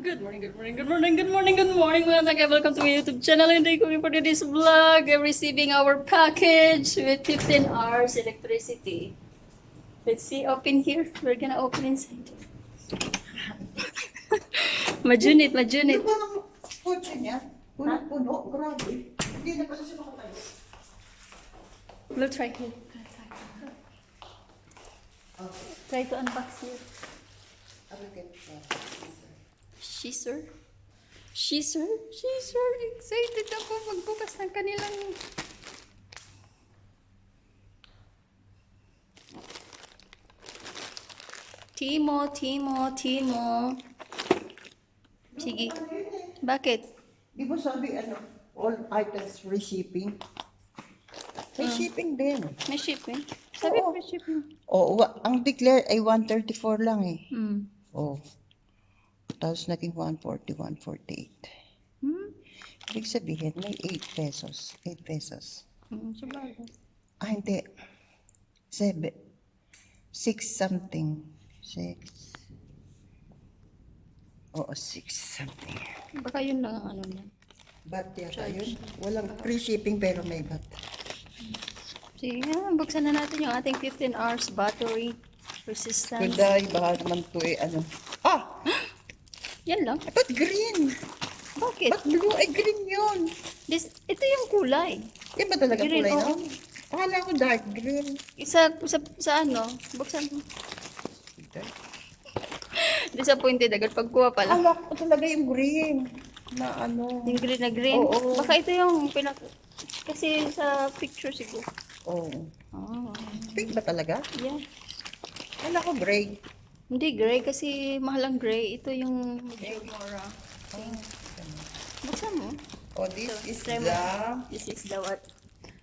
Good morning, good morning, good morning, good morning, good morning. Welcome to my YouTube channel. And today for today's vlog, I'm receiving our package with 15 hours electricity. Let's see, open here. We're gonna open inside. Majunit, majunit. Yung mga kotse niya, puno-puno, grabe. Hindi na pala siya makatayo. We'll try here. Try to unbox here. She's excited ako magbukas ng kanilang Timo. Sige. Bakit? Di ba sabi, all items free shipping? Free shipping din. May shipping? Sabi Oo. may shipping. Oo, ang declare ay 134 lang eh. Hmm. Oo. Tapos naging 140, 148. Hmm? Ibig sabihin, may 8 pesos. 8 pesos. Sabagay. Hindi. 7. 6 something. 6. Oo, 6 something. Baka yun lang ang ano niya. Bat yata yun. Walang free shipping pero may bat. Sige nga, buksan na natin yung ating 15 hours battery resistance. Kuday, baka naman to eh, Ah! Yan lang. Ba't green? Bakit? Ba't blue? Ay, green yun. Ito yung kulay. Yan ba talaga Green, kulay oo. no? Akala ko dark green. Sa ano, buksan mo. Disappointed agad pagkuha pala. Akala ko talaga yung green. Na Yung green na green. Oo. Baka ito yung kasi sa picture siguro. Oo. Oh. Pink ba talaga? Yeah. Akala ko gray. Hindi gray kasi mahal ang gray.Ito yung medyo mura. Buksan mo. Oh, this is try mo. the... This is the what?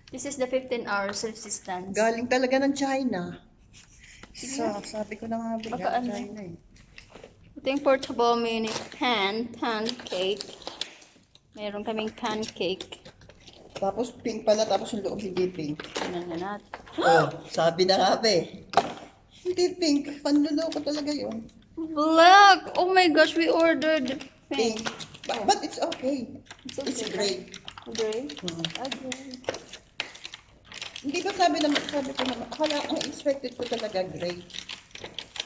This is the 15 hours resistance. Galing talaga ng China. Sabi ko na nga ba, Baka ano? China eh. Ito yung portable mini pancake. Meron kaming pancake. Tapos pink pala, tapos yung loob hindi pink. Ano na natin? Oh, sabi na nga ba eh. Hindi pink. Panluloko talaga yun. Black! Oh my gosh, we ordered Pink. pink. But it's okay. It's okay. It's gray. Gray? Hmm. Gray. Hindi ko sabi ko naman, akala, ang expected ko talaga gray.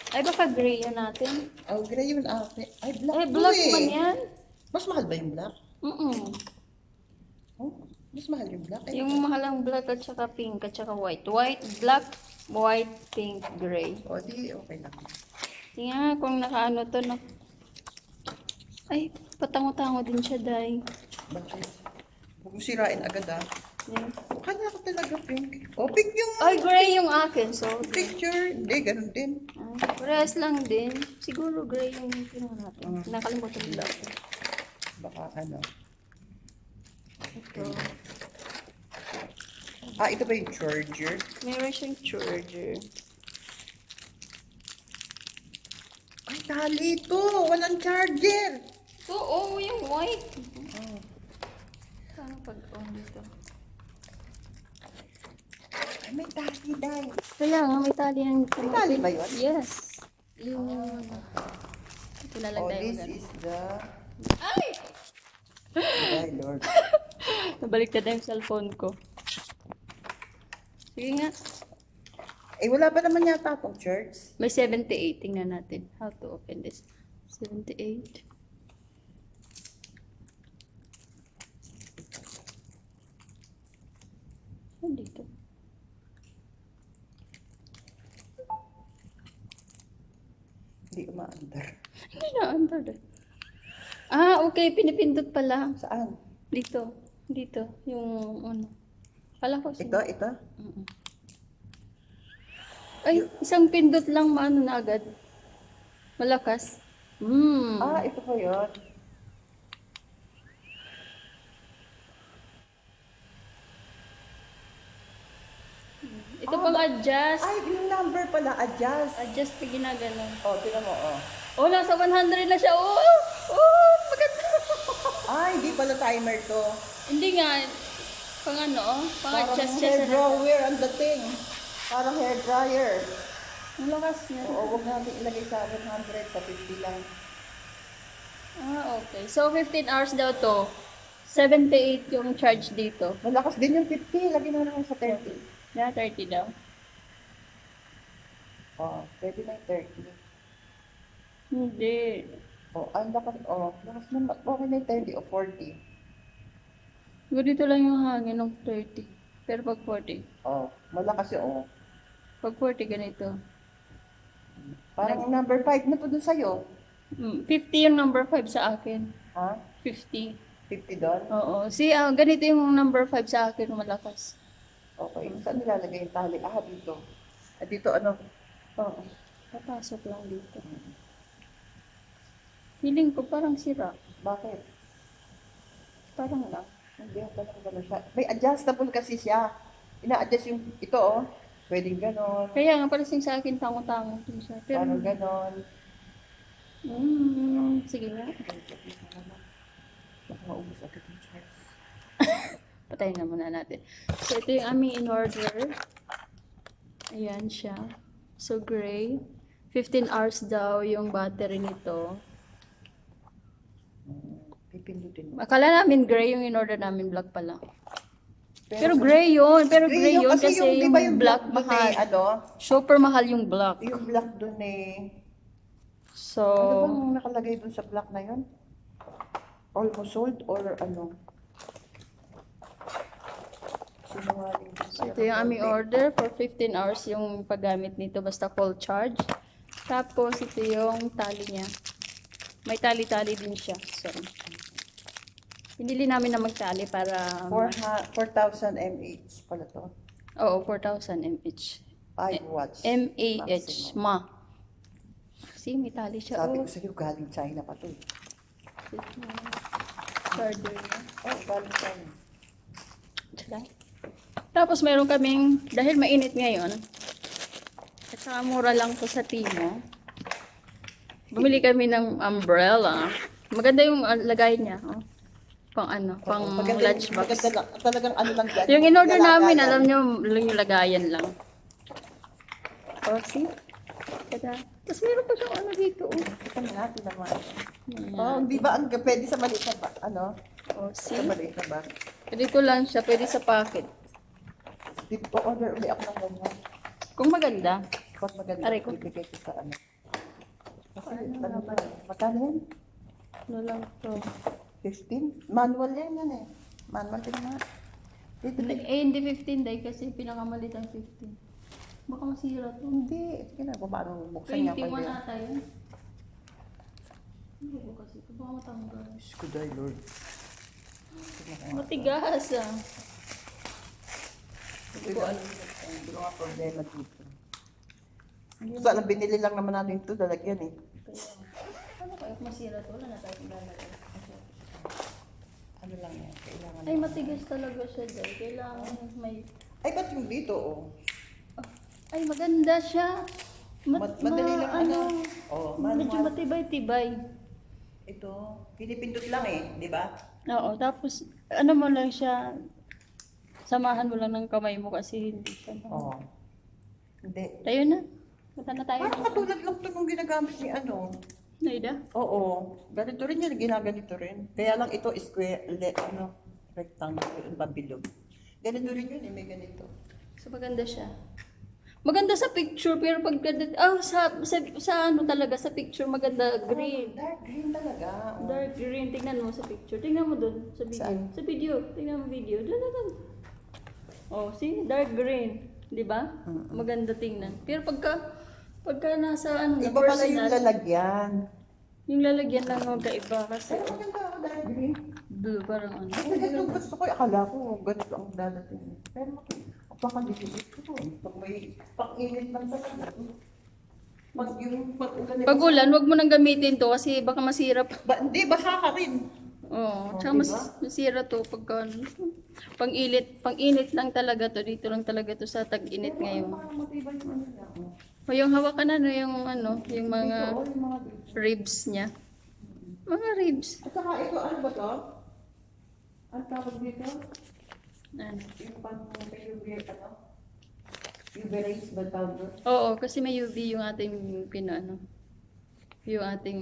Ay, baka gray yan natin. Oh, gray yun ate. Ay, black Eh, to black eh. man yan. Mas mahal ba yung black? Oh, mas mahal yung black eh. Yung mahalang black at saka pink at saka white. White, black, white, pink, gray. O, di okay lang. Tingnan nga kung nakaano to na. Ay, patango-tango din siya, day. Bakit? Huwag mo sirain agad ah. Yan. Akala ko talaga pink. Oh, pink yung Ay, gray yung akin. So, picture. Hindi, ganun din. parehas lang din. Siguro gray yung kinuha natin. Nakalimutan nila ako. Baka ano. Ito. Ah, ito ba yung charger? Meron siyang charger. Ay, tali ito. Walang charger. So, oh, yung white. Saan pag-on dito? Ay, may tali dahil. Kaya nga, may tali ng May tali ba yun? Yes. Yung... Ito na lang Oh, tayo. this is the... Ay! Ay, Lord. Nabaliktad na yung cellphone ko. Sige nga. Eh, wala pa naman yata itong church. May 78. Tingnan natin. How to open this. 78. Saan dito? Hindi umaandar. Hindi na under. Ah, okay. Pinipindot pala. Saan? Dito. Dito. Yung ano. Kala ko. Ito? Mm-mm. Ay, isang pindot lang maano na agad. Malakas. Ah, ito po yun. Ito pang adjust. Ay, yung number pala, adjust. Adjust pa ginagano. Oh, tinan mo, oh. Oh, nasa 100 na siya. Oh, oh, maganda. Ay, hindi pala timer to. Hindi nga. Pang ano, pang Parang adjust siya hair sa... dryer ang dating. Parang hair dryer. Ang lakas niya. Oo, huwag natin ilagay sa 100, sa 50 lang. Okay, so 15 hours daw to. 78 yung charge dito. Malakas din yung 50. Lagi na naman sa 30. Na 30 daw. Oh, pwede na yung 30. Hindi. Oh, ang lakas. Oh, lakas na. Okay na yung 30 o 40. Ganito lang yung hangin ng 30. Pero pag 40. Oh, malakas yung oh. Pag 40 ganito. Parang number 5 na to dun sa'yo. 50 yung number 5 sa akin. Ha? 50. 50 doon? Oo. See, ganito yung number 5 sa akin, malakas. Okay. Saan nilalagay yung tali? Ah, dito. Ah, dito ano? Oo. Papasok lang dito. Feeling ko parang sira. Bakit? Parang lang. Hindi, parang gano'n siya. May adjustable kasi siya. Ina-adjust yung ito oh. Pwedeng gano'n. Kaya nga, parang sa akin, tango-tango din siya. Pero, Parang gano'n. sige nga. Baka maubos agad yung charge. Patayin na muna natin. So, ito yung aming in-order. Ayan siya. So, gray. 15 hours daw yung battery nito. Pipindutin mo. Akala namin gray yung in-order namin, black pala. Pero gray yun. Pero gray yun kasi di yung ba black doon mahal. eh, ano? Super mahal yung black. Yung black doon eh. So, Ano bang nakalagay doon sa black na yun? Almost sold or ano? Sinungaling din so ito yung aming order for 15 hours yung paggamit nito basta full charge. Tapos ito yung tali niya. May tali-tali din siya. So, pinili namin na magtali para 4,000 mAh pala to. oo, 4,000 mAh. 5 watts. mAh. maximum. Ma. See, may tali siya. Sabi Oh, ko sa'yo, galing China pa to eh. charger niya. Oh, galing China. Tara. Tapos meron kaming, dahil mainit ngayon, at saka mura lang to sa Timo, bumili kami ng umbrella. Maganda yung lagay niya. Oh. Pang ano, pang lunchbox. Maganda lang. Talagang ano lang yan. Yung in-order namin, lalagayan. alam nyo, yung lagayan lang. Oh, see? Tada. Tapos meron pa siyang ano dito. Oh. Ito natin naman. Ayan. Oh, di ba ang pwede sa maliit na ba? Ano? Oh, Sa see? maliit na ba? Dito lang siya, pwede sa pocket. Dito order uli ako ng ganyan. Kung maganda, Pag maganda, Aray ko. bibigay ko sa ano. Kasi ano ba? Magkano yan? ano lang to. 15? Manual yan eh. Manual din naman. Dito, Hindi, hindi 15 dahil kasi pinakamalit ang 15. Baka masira to. Hindi. Sige na, paano buksan niya 21 ata yun. Ano ba kasi ito? Baka matanggal. Diyos ko dahil, Lord. Matigas ah. Hindi ko alam. Hindi ko nga problema dito. So, alam, binili lang naman natin ito, lalagyan eh. Kaya, ano kaya kung masira to? Wala na tayo lalagay. Ano lang yan, kailangan. Ay, matigas talaga siya dahil. Kailangan may... Ay, ba't yung dito, oh? Ay, maganda siya. Madali lang, ano? Oh, Medyo manual. matibay-tibay. Ito, pinipindot lang eh, di ba? Oo, tapos ano mo lang siya, samahan mo lang ng kamay mo kasi hindi siya. Oo. Hindi. Tayo na. Punta na tayo. Parang katulad lang ito nung ginagamit ni ano. Naida? Oo. Ganito rin yan, ginaganito rin. Kaya lang ito square, ano, rectangle, yung babilog. Ganito rin yun eh, may ganito. So maganda siya. Maganda sa picture pero pag sa ano talaga sa picture maganda green. Dark green talaga. Oh. Dark green. Tingnan mo sa picture. Tingnan mo dun sa video. Saan? Sa video. Tingnan mo video. Dun. Oh, see? Dark green. 'Di ba? Maganda tingnan. Pero pagka nasa ano na Iba pala yung personal, lalagyan. yung lalagyan lang magkaiba kasi Pero maganda ako dark green. blue parang ano. Kasi ganito gusto ko, akala ko ganito ang dadating. Pero napakalilit ko. Pag may pang-init lang talaga. Pag yung pag-ulan. Pag ulan, wag mo nang gamitin to kasi baka masira pa. Hindi, basa ka rin. Oo, Oh, tsaka diba? masira to pagka pang-init lang talaga to. Dito lang talaga to sa tag-init ngayon. Parang matibay yung ano lang. O yung hawakan na yung mga Oo, yung mga dito. ribs niya. Mga ribs. At saka ito, ano ba to? Ang tawag dito? Ano? Yung pang UV, ano? UV rays ba tawag doon? Oo, kasi may UV yung ating yung ating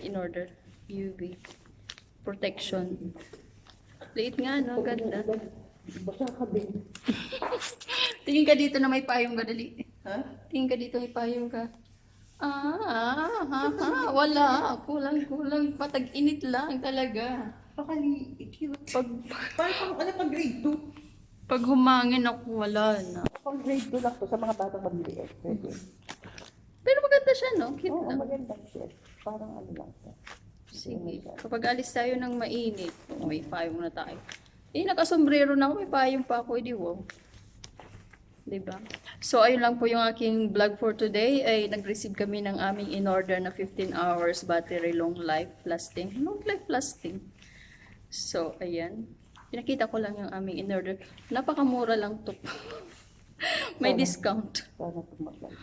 in order. UV protection. Liit nga, no? Ganda. Basta ka din. Tingin ka dito na may payong ka, dali. Ha? Tingin ka dito may payong ka. Wala. Kulang. Patag-init lang talaga. Pakaliit. Pag, Parang pang grade 2. pag humangin ako, wala na. Pang grade 2 lang to sa mga batang magliit. Pwede. Pero maganda siya, no? Cute Oo, lang. magandang set. Parang ano lang to. Sige. Kapag alis tayo ng mainit, may payong na tayo. Nakasombrero na ako, may payong pa ako, edi wow. Diba? So, ayun lang po yung aking vlog for today. Ay, nag-receive kami ng aming in-order na 15 hours battery long life lasting. Long life lasting. So, ayan. Pinakita ko lang yung aming in-order. Napakamura lang to. May discount. Sana tumagal.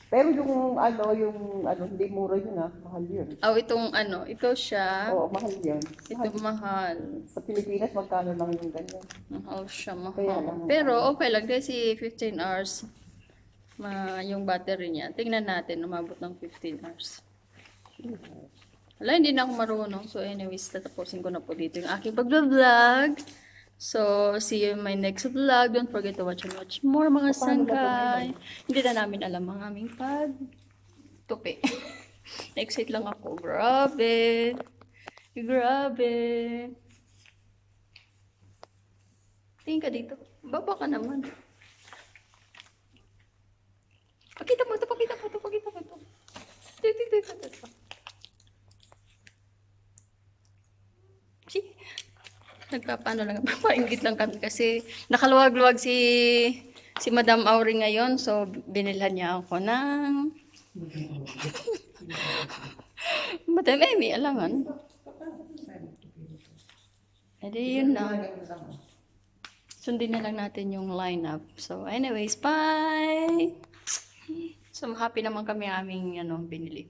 Pero yung hindi mura yun mahal yun. Ito siya. Oo, mahal yun. Ito mahal. Sa Pilipinas, magkano lang yung ganyan? Mahal siya, Kaya mahal. lang. Pero okay lang kasi 15 hours yung battery niya. Tingnan natin, umabot ng 15 hours. Wala, hindi na ako marunong. So anyways, tatapusin ko na po dito yung aking pag-vlog. So, see you in my next vlog. Don't forget to watch and watch more mga sangkay. Hindi na namin alam ang aming pag-tupi. Exit lang ako. Grabe. Tingin ka dito. Baba ka naman. Pakita mo ito. Dito. See? Nagpapaano lang, papainggit lang kami kasi nakaluwag-luwag si Madam Auri ngayon. So, binilhan niya ako ng Madam Amy, alangan. Edi yun na. Sundin na lang natin yung lineup. So, anyways, bye! So, happy naman kami aming binili.